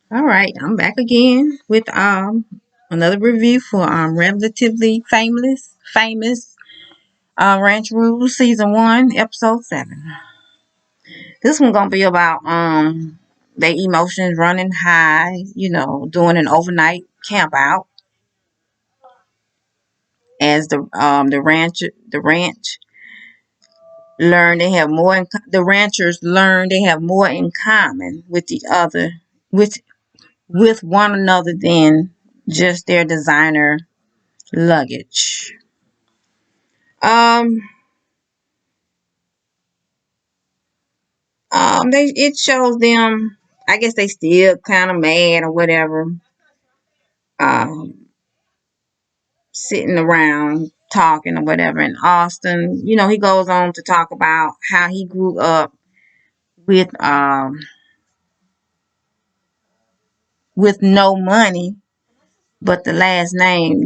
All right, I'm back again with another review for relatively famous Ranch Rules Season 1, Episode 7. This one gonna be about their emotions running high, doing an overnight camp out as the ranch learn they have more in, the ranchers learn they have more in common with each other with with one another than just their designer luggage. Um, they it shows them. I guess they still kind of mad or whatever. Um, Sitting around talking or whatever. And Austin, he goes on to talk about how he grew up with with no money, but the last name,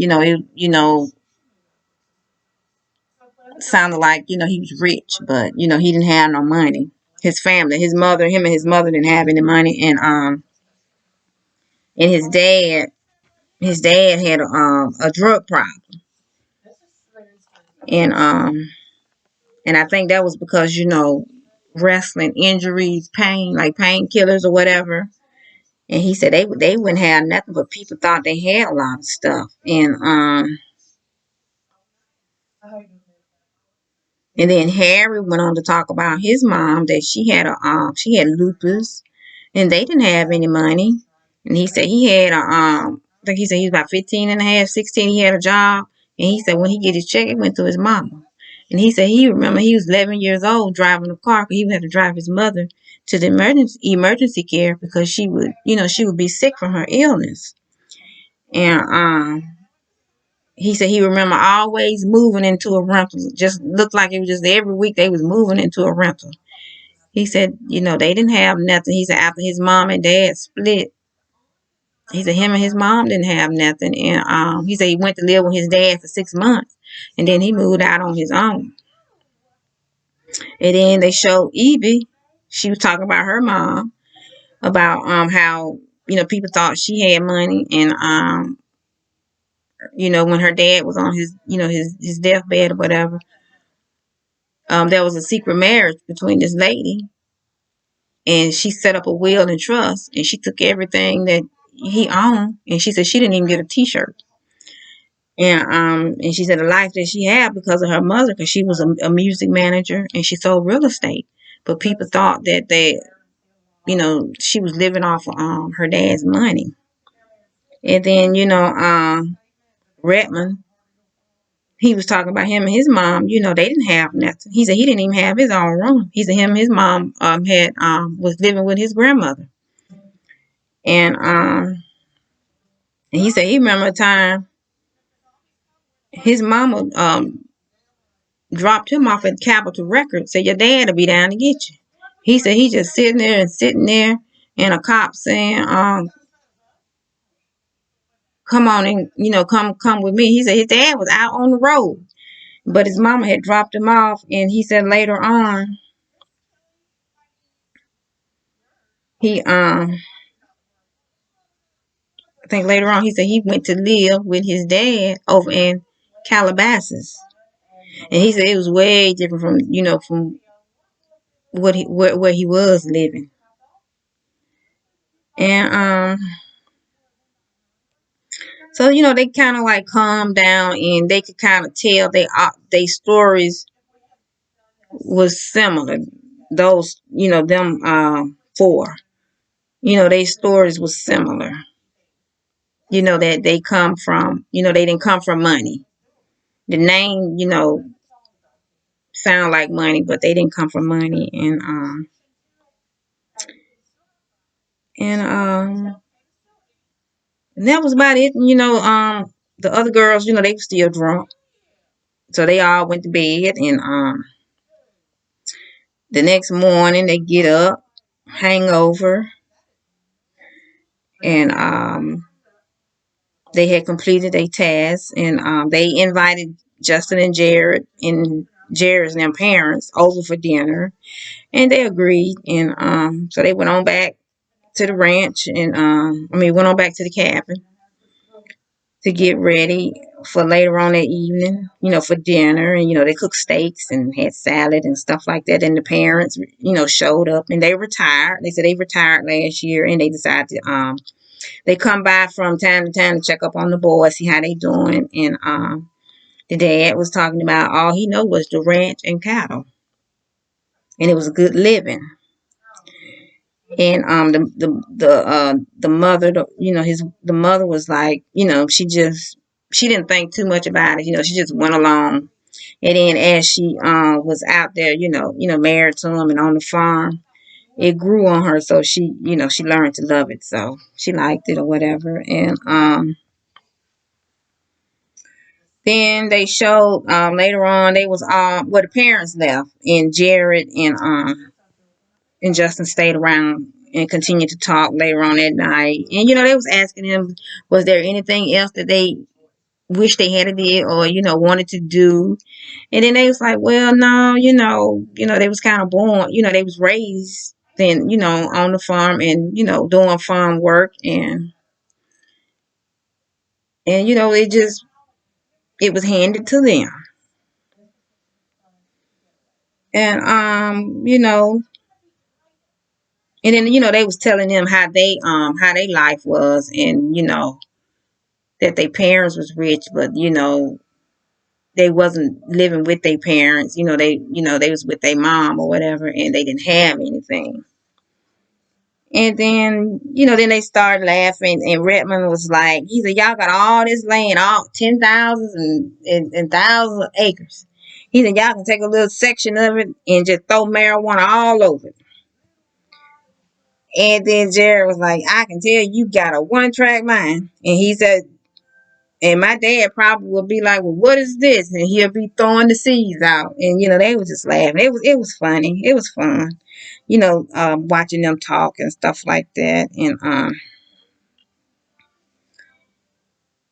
sounded like he was rich, but he didn't have no money. His family, him and his mother didn't have any money, and his dad had a drug problem, and I think that was because wrestling injuries, pain, like painkillers or whatever. And he said they wouldn't have nothing, but people thought they had a lot of stuff, and then Harry went on to talk about his mom that she had lupus, and they didn't have any money. And he said he had I think he said he was about 15 and a half, 16. He had a job, and he said when he get his check, it went to his mama. And he said he remember he was 11 years old driving a car, because he would have to drive his mother to the emergency care because she would be sick from her illness. And he said he remember always moving into a rental. Just looked like it was just every week they was moving into a rental. He said, they didn't have nothing. He said after his mom and dad split, he said him and his mom didn't have nothing. And he said he went to live with his dad for 6 months, and then he moved out on his own. And then they showed Evie. She was talking about her mom, about how people thought she had money, and when her dad was on his deathbed or whatever, there was a secret marriage between this lady, and she set up a will and trust, and she took everything that he owned, and she said she didn't even get a T-shirt. And she said the life that she had because of her mother, because she was a music manager and she sold real estate, but people thought that she was living off of her dad's money. And then Redmond, he was talking about him and his mom. They didn't have nothing. He said he didn't even have his own room. He said him and his mom had was living with his grandmother. And he said he remember a time his mama dropped him off at Capitol Records. Said your dad will be down to get you. He said he just sitting there, and a cop saying, "Come on and come with me." He said his dad was out on the road, but his mama had dropped him off, and he said later on he I think later on he said he went to live with his dad over in Calabasas, and he said it was way different from what where he was living. And so they kind of like calmed down, and they could kind of tell they stories was similar. Those them four, their stories was similar. That they come from, they didn't come from money. The name sound like money, but they didn't come from money. And that was about it. The other girls, they were still drunk, so they all went to bed. And the next morning they get up, hangover, and they had completed a task, and they invited Justin and Jared and Jared's and their parents over for dinner, and they agreed. And so they went on back to the ranch, and went on back to the cabin to get ready for later on that evening, for dinner. And, they cooked steaks and had salad and stuff like that. And the parents, showed up, and they retired. They said they retired last year, and they decided to, they come by from time to time to check up on the boys, see how they doing. And, the dad was talking about all he know was the ranch and cattle, and it was a good living. And the mother, the mother was like, she didn't think too much about it. She just went along. And then as she was out there, married to him and on the farm, it grew on her. So she learned to love it. So she liked it or whatever. And then they showed later on they was the parents left, and Jared and Justin stayed around and continued to talk later on that night. And they was asking him, was there anything else that they wish they had did or wanted to do? And then they was like, well, no, they was kind of born, they was raised then, on the farm and doing farm work, and it was handed to them. And and then they was telling them how they life was, and that their parents was rich, but they wasn't living with their parents. They was with their mom or whatever, and they didn't have anything. And then they started laughing, and Redmond was like, he said, y'all got all this land, all 10,000 and thousands of acres. He said, y'all can take a little section of it and just throw marijuana all over it. And then Jared was like, I can tell you got a one-track mind. And he said, and my dad probably would be like, well, what is this? And he'll be throwing the seeds out. And, they was just laughing. It was funny. It was fun, watching them talk and stuff like that. And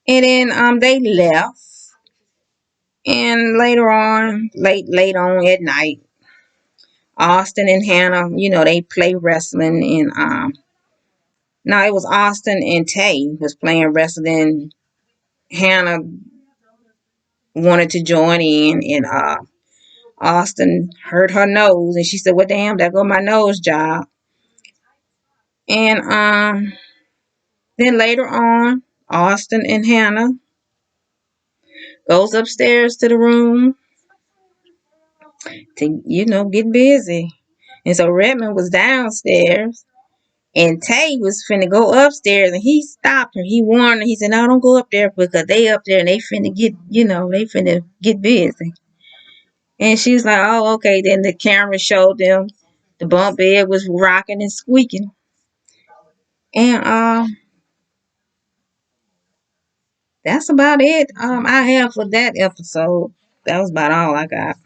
then they left. And later on, late on at night, Austin and Hannah, they play wrestling. And no, it was Austin and Tay was playing wrestling. Hannah wanted to join in, and Austin hurt her nose, and she said, well, damn, there go my nose job. And then later on, Austin and Hannah goes upstairs to the room to, get busy. And so Redmond was downstairs, and Tay was finna go upstairs, and he stopped her. He warned her. He said, no, don't go up there, because they up there and they finna get, they finna get busy. And she was like, oh, okay. Then the camera showed them the bunk bed was rocking and squeaking. And that's about it I have for that episode. That was about all I got.